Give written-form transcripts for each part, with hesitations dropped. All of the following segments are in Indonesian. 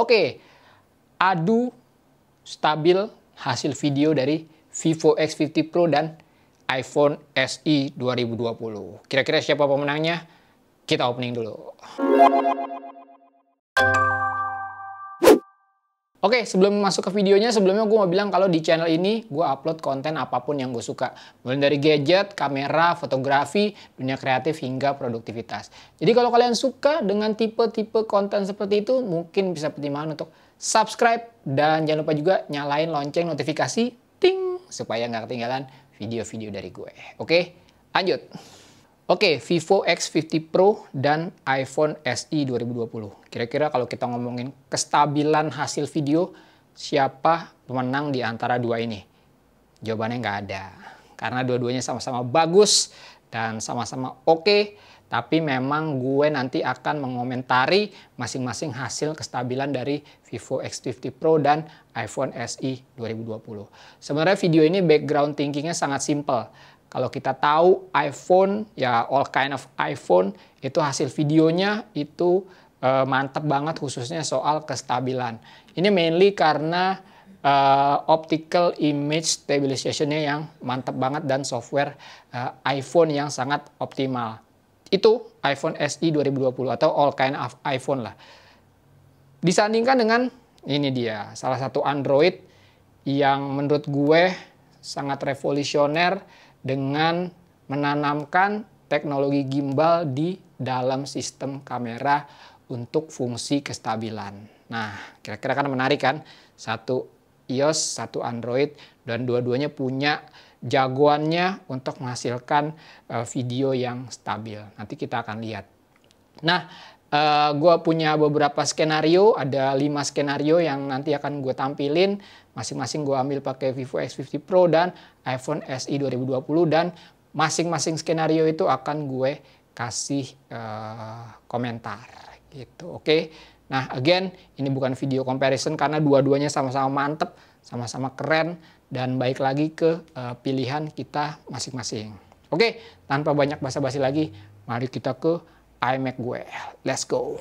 Oke, adu stabil hasil video dari Vivo X50 Pro dan iPhone SE 2020. Kira-kira siapa pemenangnya? Kita opening dulu. Oke, sebelum masuk ke videonya, sebelumnya gue mau bilang kalau di channel ini gue upload konten apapun yang gue suka. Mulai dari gadget, kamera, fotografi, dunia kreatif, hingga produktivitas. Jadi kalau kalian suka dengan tipe-tipe konten seperti itu, mungkin bisa pertimbangan untuk subscribe. Dan jangan lupa juga nyalain lonceng notifikasi, ting, supaya nggak ketinggalan video-video dari gue. Oke, lanjut. Oke, Vivo X50 Pro dan iPhone SE 2020. Kira-kira kalau kita ngomongin kestabilan hasil video, siapa pemenang di antara dua ini? Jawabannya nggak ada. Karena dua-duanya sama-sama bagus dan sama-sama oke. Tapi memang gue nanti akan mengomentari masing-masing hasil kestabilan dari Vivo X50 Pro dan iPhone SE 2020. Sebenarnya video ini background thinkingnya sangat simple. Kalau kita tahu iPhone, ya all kind of iPhone, itu hasil videonya itu mantep banget khususnya soal kestabilan. Ini mainly karena optical image stabilization-nya yang mantep banget dan software iPhone yang sangat optimal. Itu iPhone SE 2020 atau all kind of iPhone lah. Disandingkan dengan ini dia, salah satu Android yang menurut gue sangat revolusioner dengan menanamkan teknologi gimbal di dalam sistem kamera untuk fungsi kestabilan. Nah, kira-kira kan menarik kan? Satu iOS, satu Android, dan dua-duanya punya jagoannya untuk menghasilkan video yang stabil. Nanti kita akan lihat. Nah, gue punya beberapa skenario, ada 5 skenario yang nanti akan gue tampilin. Masing-masing gue ambil pakai Vivo X50 Pro dan iPhone SE 2020, dan masing-masing skenario itu akan gue kasih komentar gitu. Oke. Nah, again, ini bukan video comparison karena dua-duanya sama-sama mantep, sama-sama keren, dan baik lagi ke pilihan kita masing-masing. Oke, tanpa banyak basa-basi lagi, mari kita ke iMac gue. Let's go.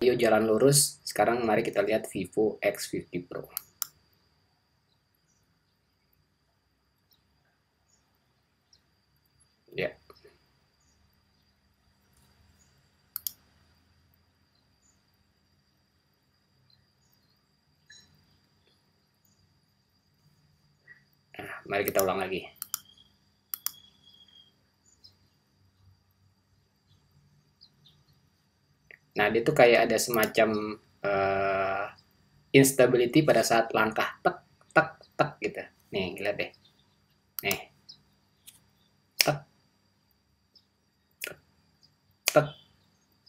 Video jalan lurus. Sekarang mari kita lihat Vivo X50 Pro. Ya. Nah, mari kita ulang lagi. Nah, dia tuh kayak ada semacam instability pada saat langkah tek tek tek gitu. Nih, lihat deh. Nih. Tek tek tek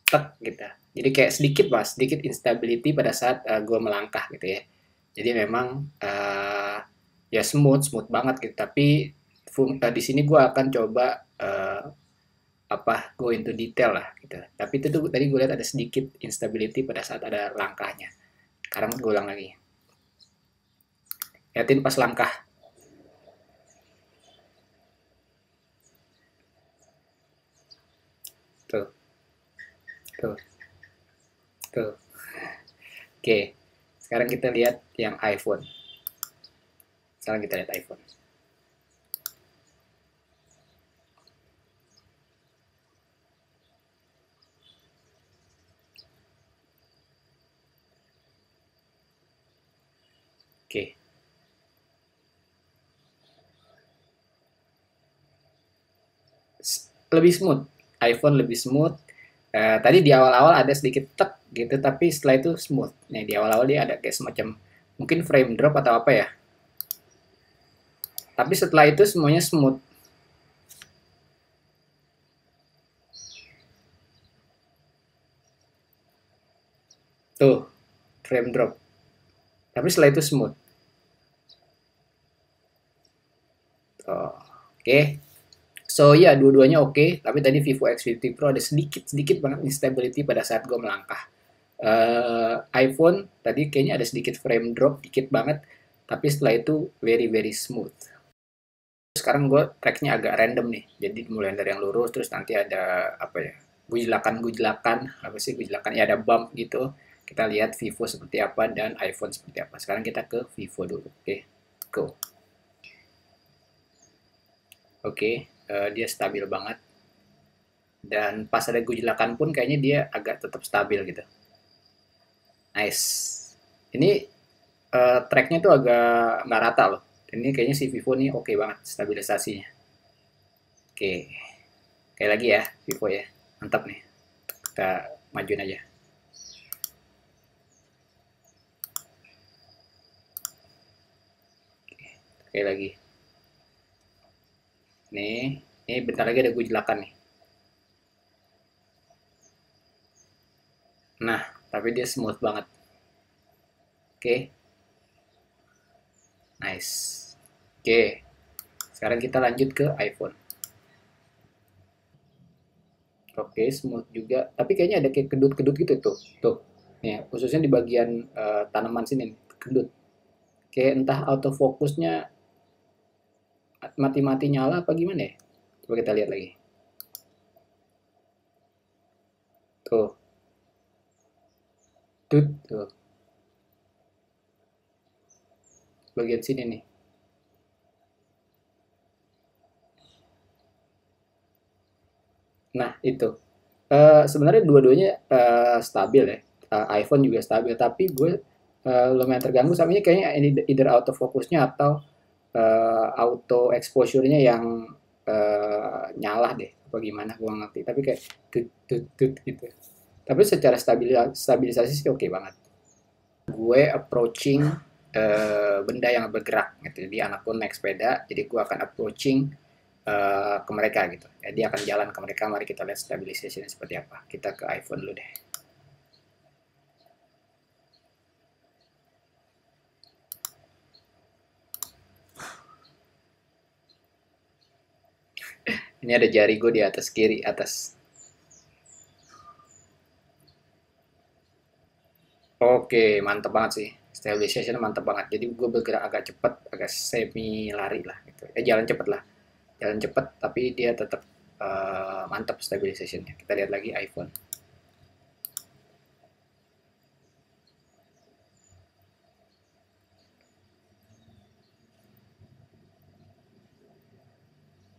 tek gitu. Jadi kayak sedikit instability pada saat gue melangkah gitu ya. Jadi memang ya smooth banget gitu. Tapi di sini gue akan coba go into detail lah gitu. Tapi itu tuh tadi gue lihat ada sedikit instability pada saat ada langkahnya. Sekarang gue ulang lagi. Lihatin pas langkah. Tuh. Tuh. Tuh. Oke. Sekarang kita lihat yang iPhone. Sekarang kita lihat iPhone. Oke. Lebih smooth. iPhone lebih smooth. Tadi di awal-awal ada sedikit tek gitu, tapi setelah itu smooth. Nih di awal-awal dia ada kayak semacam mungkin frame drop atau apa ya. Tapi setelah itu semuanya smooth. Tuh, frame drop. Tapi setelah itu smooth. Oke. So ya, dua-duanya oke. Tapi tadi Vivo X50 Pro ada sedikit banget instability pada saat gue melangkah. iPhone tadi kayaknya ada sedikit frame drop, dikit banget. Tapi setelah itu very smooth. Sekarang gue tracknya agak random nih. Jadi mulai dari yang lurus, terus nanti ada apa ya? Gujlakan, apa sih gujlakan? Ya ada bump gitu. Kita lihat Vivo seperti apa dan iPhone seperti apa. Sekarang kita ke Vivo dulu. Oke, go. Oke, dia stabil banget. Dan pas ada gejolakan pun kayaknya dia agak tetap stabil gitu. Nice. Ini tracknya tuh agak nggak rata loh. Dan ini kayaknya si Vivo nih oke banget stabilisasinya. Oke, kayak lagi ya Vivo ya. Mantap nih. Kita majuin aja. Oke lagi. Ini bentar lagi ada gejolakan nih. Nah, tapi dia smooth banget. Oke. Nice. Oke. Sekarang kita lanjut ke iPhone. Oke, smooth juga. Tapi kayaknya ada kayak kedut-kedut gitu tuh. Tuh. Nih, khususnya di bagian tanaman sini nih, kedut. Kayak entah autofocusnya mati-mati nyala apa gimana ya? Coba kita lihat lagi. Tuh. Tuh. Bagian sini nih. Nah, itu. Sebenarnya dua-duanya stabil ya. iPhone juga stabil, tapi gue lumayan terganggu sama ini kayaknya either autofocusnya atau auto exposure-nya yang nyala deh. Apa gimana gue ngerti. Tapi kayak tut gitu. Tapi secara stabilisasi sih oke banget. Gue approaching benda yang bergerak gitu. Jadi anakku naik sepeda, jadi gue akan approaching ke mereka gitu. Ya, dia akan jalan ke mereka. Mari kita lihat stabilisasinya seperti apa. Kita ke iPhone dulu deh. Ini ada jari gue di atas kiri atas. Oke, mantep banget sih. Stabilization mantep banget. Jadi gue bergerak agak cepat, agak semi lari lah gitu. Jalan cepet lah. Jalan cepet, tapi dia tetap mantap stabilizationnya. Kita lihat lagi iPhone.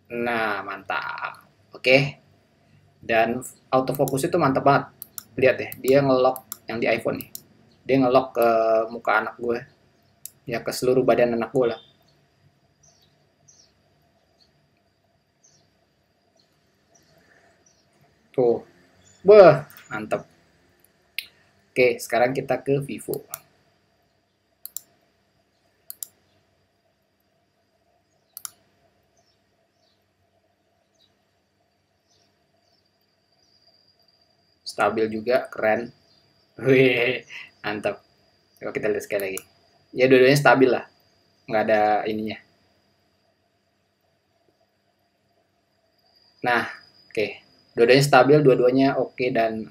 Nah, mantap. Oke. Dan autofocus itu mantap banget. Lihat deh, dia ngelock yang di iPhone nih. Dia ngelock ke muka anak gue. Ya, ke seluruh badan anak gue lah. Tuh. Wah, mantap. Oke, sekarang kita ke Vivo. Stabil juga, keren. Wih, mantap. Coba kita lihat sekali lagi. Ya, dua-duanya stabil lah. Nggak ada ininya. Nah, oke. Dua-duanya stabil, dua-duanya oke dan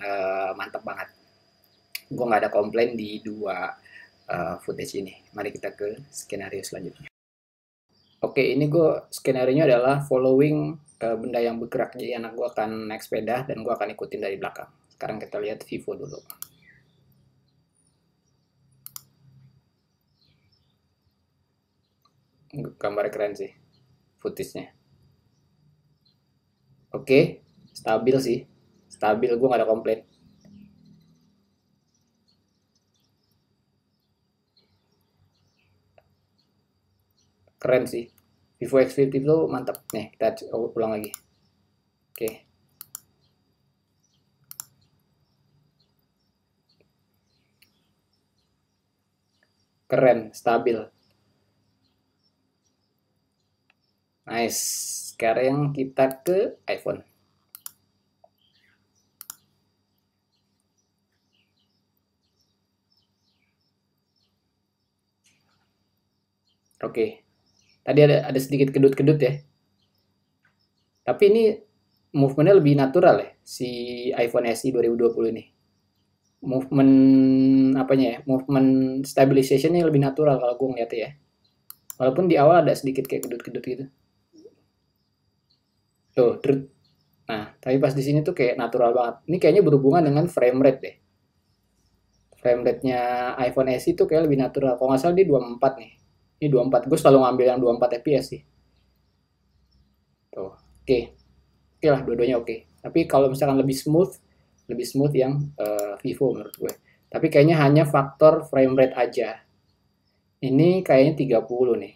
mantap banget. Gue nggak ada komplain di dua footage ini. Mari kita ke skenario selanjutnya. Oke, ini gue skenario adalah following benda yang bergerak. Jadi anak gue akan naik sepeda dan gue akan ikutin dari belakang. Sekarang kita lihat Vivo dulu. Gambar keren sih footage-nya. Oke, stabil sih. Stabil, gue gak ada komplain. Keren sih. Vivo X50 itu mantap. Nih, kita ulang lagi. Oke. Keren, stabil. Nice. Sekarang kita ke iPhone. Oke. Tadi ada sedikit kedut-kedut ya. Tapi ini movementnya lebih natural ya, si iPhone SE 2020 ini. Movement apanya ya? Movement stabilizationnya lebih natural kalau gue ngeliatnya ya. Walaupun di awal ada sedikit kayak kedut-kedut gitu. Tuh, nah, tapi pas di sini tuh kayak natural banget. Ini kayaknya berhubungan dengan frame rate deh. frame rate-nya iPhone SE itu kayak lebih natural. Kalau nggak salah dia 24 nih. Ini 24. Gue selalu ngambil yang 24 fps sih. Tuh, oke. Oke lah, dua-duanya oke. Tapi kalau misalkan lebih smooth yang Vivo menurut gue. Tapi kayaknya hanya faktor frame rate aja. Ini kayaknya 30 nih.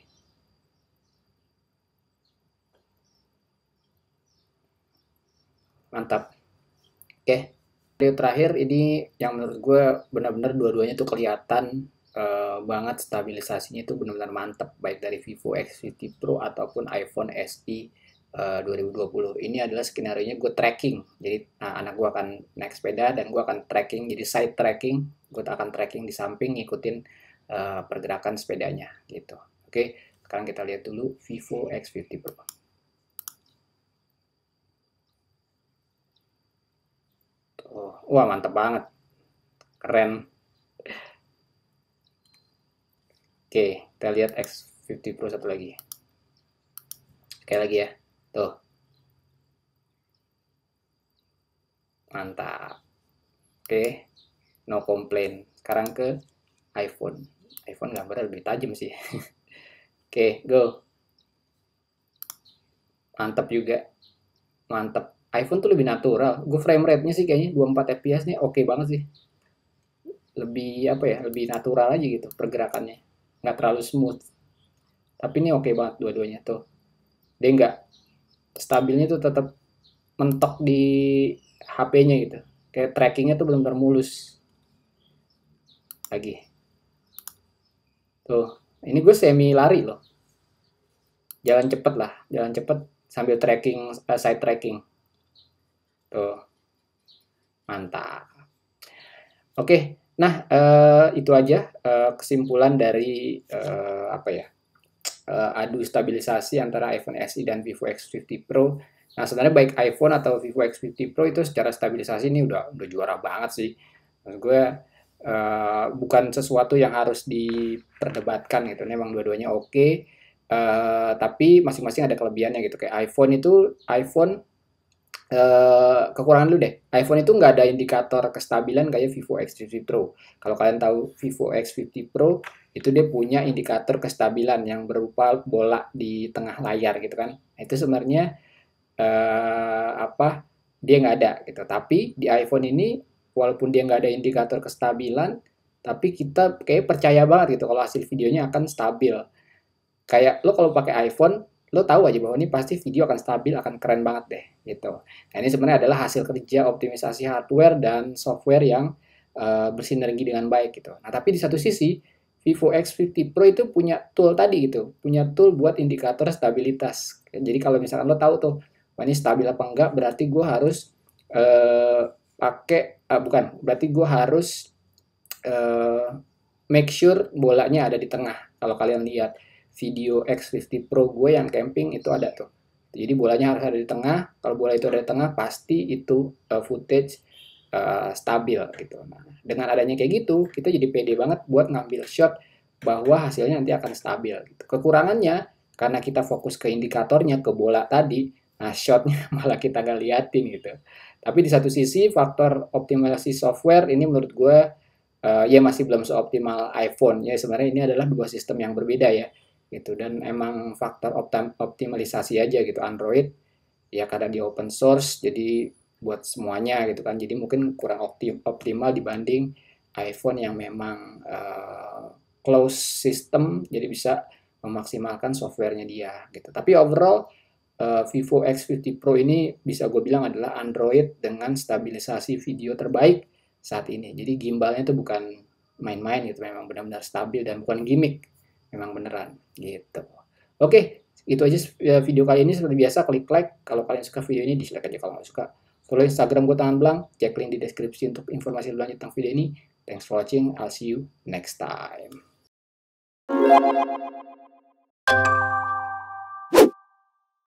Mantap. Oke. Video terakhir ini yang menurut gue benar-benar dua-duanya tuh kelihatan banget stabilisasinya itu benar-benar mantap, baik dari Vivo X50 Pro ataupun iPhone SE 2020. Ini adalah skenario-nya gue tracking. Jadi anak gue akan naik sepeda dan gue akan tracking, jadi side tracking. Gue akan tracking di samping, ngikutin pergerakan sepedanya gitu. Oke, sekarang kita lihat dulu Vivo X50 Pro. Tuh, wah mantap banget, keren. Oke, kita lihat X50 Pro satu lagi. Sekali lagi ya. Tuh. Mantap. Oke. No complain. Sekarang ke iPhone. iPhone gambarnya lebih tajam sih. Oke, go. Mantap juga. Mantap. iPhone tuh lebih natural. Gue frame rate-nya sih kayaknya 24 fps nih oke banget sih. Lebih apa ya? Lebih natural aja gitu pergerakannya. Nggak terlalu smooth. Tapi ini oke banget dua-duanya tuh. Dia nggak stabilnya tuh tetap mentok di HP-nya gitu. Kayak trackingnya tuh benar-benar mulus. Lagi. Tuh, ini gue semi lari loh. Jalan cepet lah, jalan cepet sambil tracking, side tracking. Tuh, mantap. Oke, nah itu aja kesimpulan dari apa ya? Adu stabilisasi antara iPhone SE dan Vivo X50 Pro. Nah, sebenarnya baik iPhone atau Vivo X50 Pro itu secara stabilisasi ini udah juara banget sih. Maksud gue bukan sesuatu yang harus diperdebatkan gitu. Memang dua-duanya oke. Tapi masing-masing ada kelebihannya gitu. Kayak iPhone kekurangan lu deh. iPhone itu nggak ada indikator kestabilan kayak Vivo X50 Pro. Kalau kalian tahu Vivo X50 Pro itu dia punya indikator kestabilan yang berupa bola di tengah layar gitu kan. Itu sebenarnya apa dia nggak ada gitu. Tapi di iPhone ini walaupun dia nggak ada indikator kestabilan, tapi kita kayak percaya banget gitu kalau hasil videonya akan stabil. Kayak lo kalau pakai iPhone lo tahu aja bahwa ini pasti video akan stabil, akan keren banget deh gitu. Nah, ini sebenarnya adalah hasil kerja optimisasi hardware dan software yang bersinergi dengan baik gitu. Nah, tapi di satu sisi Vivo X50 Pro itu punya tool tadi gitu, punya tool buat indikator stabilitas. Jadi kalau misalkan lo tahu tuh, wah ini stabil apa enggak, berarti gue harus berarti gue harus make sure bolanya ada di tengah. Kalau kalian lihat video X50 Pro gue yang camping itu ada tuh. Jadi bolanya harus ada di tengah. Kalau bola itu ada di tengah, pasti itu footage stabil gitu. Nah, dengan adanya kayak gitu, kita jadi pede banget buat ngambil shot bahwa hasilnya nanti akan stabil. Gitu. Kekurangannya karena kita fokus ke indikatornya, ke bola tadi, nah shotnya malah kita gak liatin gitu. Tapi di satu sisi faktor optimalisasi software ini menurut gue ya masih belum seoptimal iPhone. Ya sebenarnya ini adalah dua sistem yang berbeda ya gitu, dan emang faktor optimalisasi aja gitu. Android ya karena dia open source jadi buat semuanya gitu kan, jadi mungkin kurang optimal dibanding iPhone yang memang closed system, jadi bisa memaksimalkan softwarenya dia gitu. Tapi overall Vivo X50 Pro ini bisa gue bilang adalah Android dengan stabilisasi video terbaik saat ini. Jadi gimbalnya itu bukan main-main gitu, memang benar-benar stabil dan bukan gimmick, memang beneran gitu. Oke, itu aja video kali ini. Seperti biasa klik like kalau kalian suka video ini, dislike aja kalau nggak suka. Follow Instagram gue Tangan Blank, cek link di deskripsi untuk informasi lebih lanjut tentang video ini. Thanks for watching, I'll see you next time.